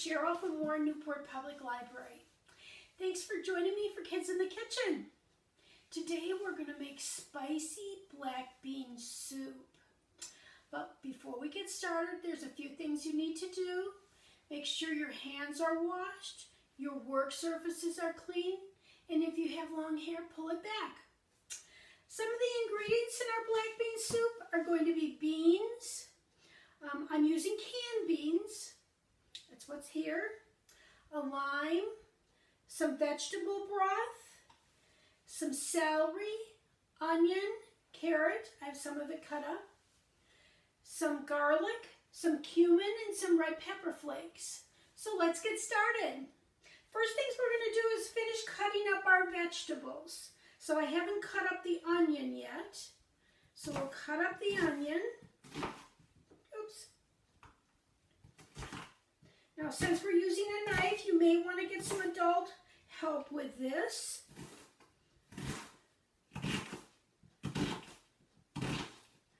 Cheryl from Warren Newport Public Library. Thanks for joining me for Kids in the Kitchen. Today we're going to make spicy black bean soup. But before we get started, there's a few things you need to do. Make sure your hands are washed, your work surfaces are clean, and if you have long hair, pull it back. Some of the ingredients in our black bean soup are going to be beans. I'm using canned beans. That's what's here. A lime, some vegetable broth, some celery, onion, carrot. I have some of it cut up. Some garlic, some cumin, and some red pepper flakes. So let's get started. First things we're going to do is finish cutting up our vegetables. So I haven't cut up the onion yet. So we'll cut up the onion. Oops. Now since we're using a knife, you may want to get some adult help with this.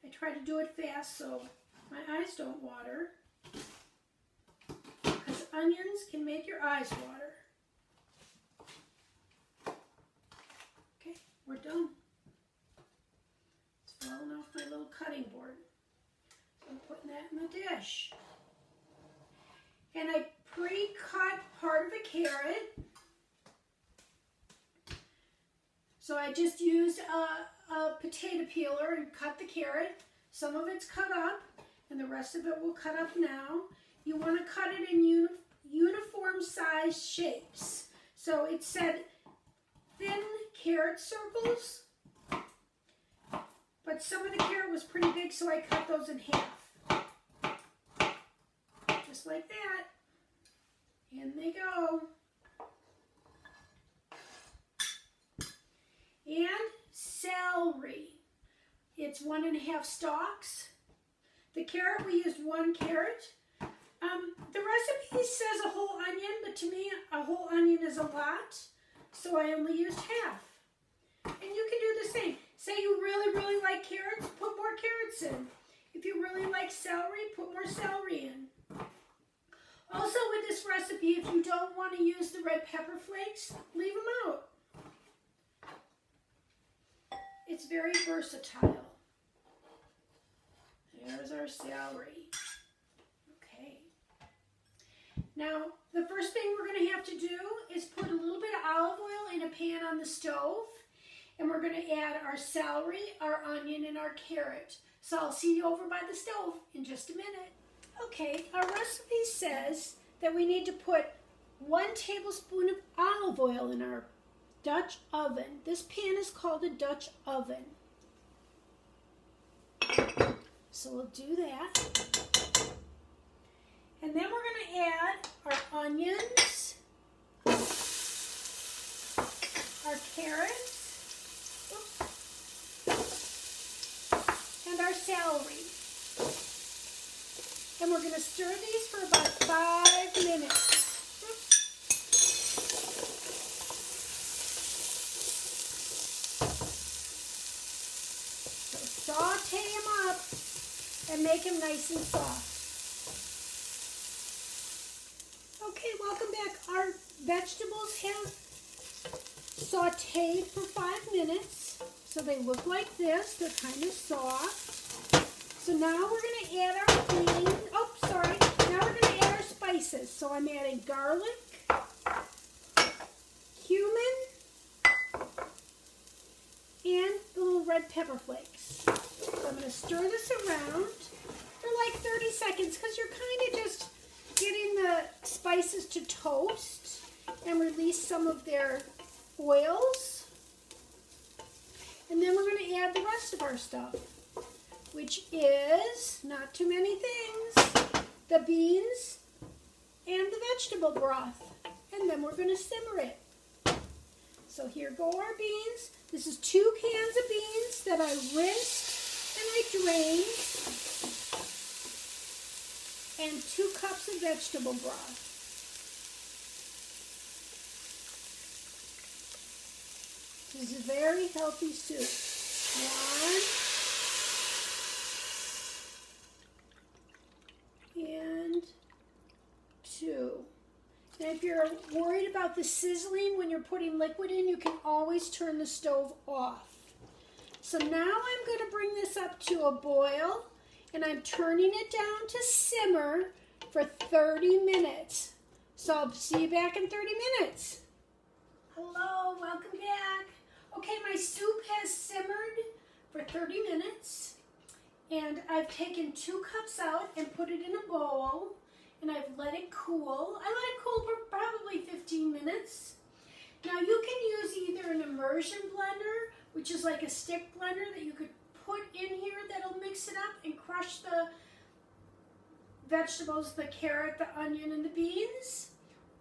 I try to do it fast so my eyes don't water, because onions can make your eyes water. Okay, we're done. It's falling off my little cutting board. So I'm putting that in the dish. And I pre-cut part of a carrot. So I just used a potato peeler and cut the carrot. Some of it's cut up, and the rest of it we'll cut up now. You want to cut it in uniform size shapes. So it said thin carrot circles, but some of the carrot was pretty big, so I cut those in half. Just like that. In they go. And celery. It's 1½ stalks. The carrot, we used 1 carrot. The recipe says a whole onion, but to me, a whole onion is a lot, so I only used half. And you can do the same. Say you really, really like carrots, put more carrots in. If you really like celery, put more celery in. Also with this recipe, if you don't want to use the red pepper flakes, leave them out. It's very versatile. There's our celery. Okay. Now, the first thing we're going to have to do is put a little bit of olive oil in a pan on the stove. And we're going to add our celery, our onion, and our carrot. So I'll see you over by the stove in just a minute. Okay, our recipe says that we need to put 1 tablespoon of olive oil in our Dutch oven. This pan is called a Dutch oven. So we'll do that. And then we're going to add our onions, our carrots, and our celery. And we're going to stir these for about 5 minutes. So saute them up and make them nice and soft. Okay, welcome back. Our vegetables have sauteed for 5 minutes. So they look like this. They're kind of soft. So now we're going to add our beans. Oh, sorry. Now we're going to add our spices. So I'm adding garlic, cumin, and the little red pepper flakes. So I'm going to stir this around for like 30 seconds because you're kind of just getting the spices to toast and release some of their oils. And then we're going to add the rest of our stuff, which is not too many things, the beans and the vegetable broth. And then we're going to simmer it. So here go our beans. This is 2 cans of beans that I rinsed and I drained. And 2 cups of vegetable broth. This is a very healthy soup. 1 and 2. if you're worried about the sizzling when you're putting liquid in, you can always turn the stove off. So now I'm going to bring this up to a boil, and I'm turning it down to simmer for 30 minutes. So I'll see you back in 30 minutes. Hello, welcome back. Okay, my soup has simmered for 30 minutes, and I've taken 2 cups out and put it in a bowl, and I've let it cool. I let it cool for probably 15 minutes. Now you can use either an immersion blender, which is like a stick blender that you could put in here that'll mix it up and crush the vegetables, the carrot, the onion, and the beans.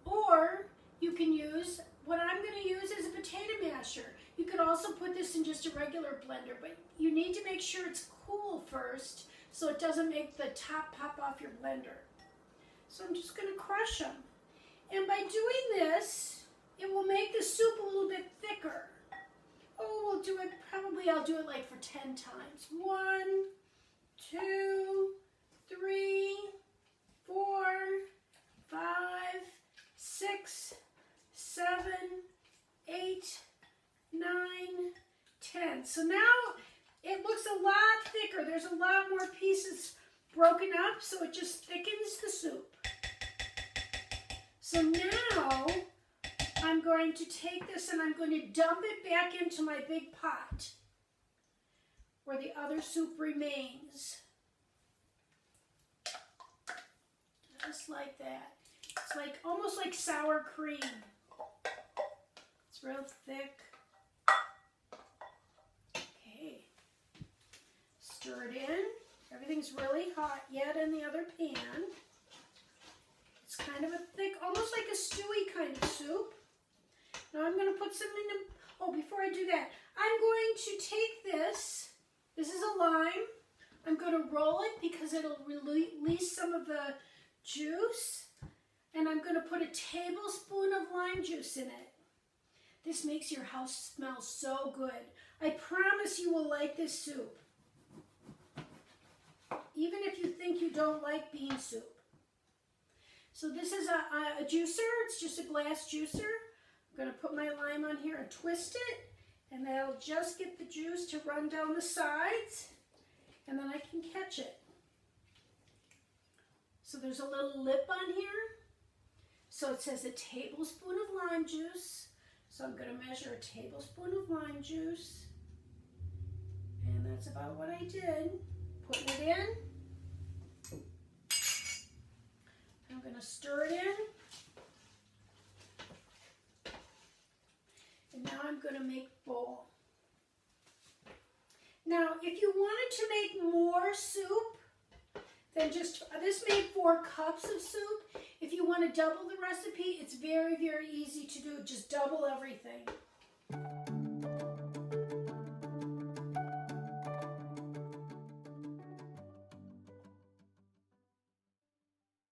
Or you can use, what I'm going to use is a potato masher. You could also put this in just a regular blender, but you need to make sure it's cool first so it doesn't make the top pop off your blender. So I'm just going to crush them. And by doing this, it will make the soup a little bit thicker. Oh, we'll do it, probably I'll do it like for 10 times. 1, 2, 3, 4, 5, 6, 7, 8, 9, 10. So now it looks a lot thicker. There's a lot more pieces broken up, so it just thickens the soup. So now I'm going to take this and I'm going to dump it back into my big pot where the other soup remains. Just like that. It's like almost like sour cream. It's real thick. Okay. Stir it in. Everything's really hot yet in the other pan. It's kind of a thick, almost like a stewy kind of soup. Now I'm going to put some in the, oh, before I do that, I'm going to take this. This is a lime. I'm going to roll it because it'll release some of the juice. And I'm going to put a tablespoon of lime juice in it. This makes your house smell so good. I promise you will like this soup. Even if you think you don't like bean soup. So this is a juicer. It's just a glass juicer. I'm going to put my lime on here and twist it. And that'll just get the juice to run down the sides. And then I can catch it. So there's a little lip on here. So it says a tablespoon of lime juice. So I'm going to measure a tablespoon of lime juice. And that's about what I did. Putting it in. I'm going to stir it in. And now I'm going to make bowl. Now, if you wanted to make more soup, then just, this made 4 cups of soup. If you want to double the recipe, it's very, very easy to do. Just double everything.